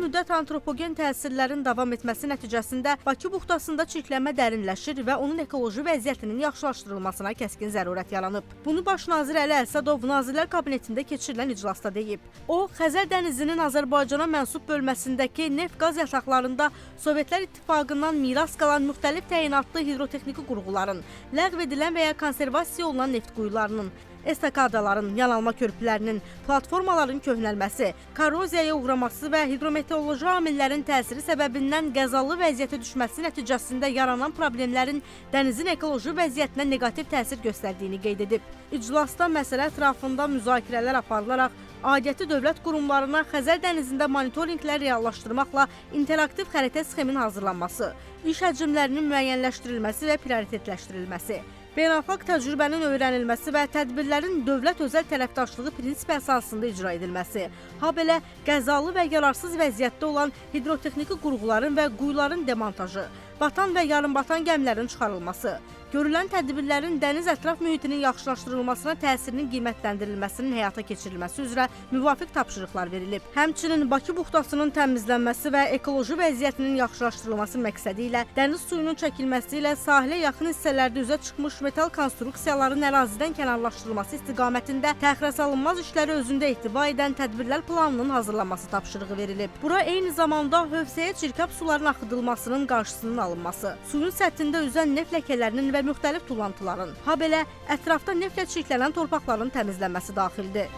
müddət antropogen təsirlərin davam etməsi nəticəsində Bakı buxtasında çirklənmə dərinləşir və onun ekoloji vəziyyətinin yaxşılaşdırılmasına kəskin zərurət yaranıb. Bunu Baş nazir Əli Əsədov Nazirlər Kabinetində keçirilən iclasda deyib. O, Xəzər dənizinin Azərbaycana mənsub bölməsindəki neft-qaz yataqlarında Sovetlər İttifaqından miras qalan müxtəlif təyinatlı hidrotexniki qurğuların, ləğv edilən və ya konservasiya olunan neft quyularının, estakadaların, yanalma körpülərinin, platformaların köhnəlməsi, koroziyaya uğraması və hidrometeoroloji amillərin təsiri səbəbindən qəzalı vəziyyətə düşməsi nəticəsində yaranan problemlərin dənizin ekoloji vəziyyətinə neqativ təsir göstərdiyini qeyd edib. İclasda məsələ ətrafında müzakirələr aparılaraq aidiyyəti dövlət qurumlarına Xəzər dənizində monitorinqlər reallaşdırmaqla interaktiv xəritə sxemin hazırlanması, iş həcmlərinin müəyyənləşdirilməsi və prioritetləşdirilməsi, beynəlxalq təcrübənin öyrənilməsi və tədbirlərin dövlət-özəl tərəfdaşlığı prinsipi əsasında icra edilməsi, habelə qəzalı və yararsız vəziyyətdə olan hidrotexniki qurğuların və quyuların demontajı, batan və yarımbatan gəmilərin çıxarılması, görülən tədbirlərin dəniz ətraf mühitinin yaxşılaşdırılmasına təsirinin qiymətləndirilməsinin həyata keçirilməsi üzrə müvafiq tapşırıqlar verilib. Həmçinin Bakı buxtasının təmizlənməsi və ekoloji vəziyyətinin yaxşılaşdırılması məqsədi ilə dəniz suyunun çəkilməsi ilə sahilə yaxın hissələrdə üzə çıxmış metal konstruksiyaların ərazidən kənarlaşdırılması istiqamətində təxirəsalınmaz işləri özündə ehtiva edən tədbirlər planının hazırlanması tapşırığı verilib. Bura eyni zamanda hövzəyə çirkab suların axıdılmasının qarşısının alınması, suyun səthində üzən neft ləkələrinin və müxtəlif tullantıların, habelə ətrafda neftlə çirklənən torpaqların təmizlənməsi daxildir.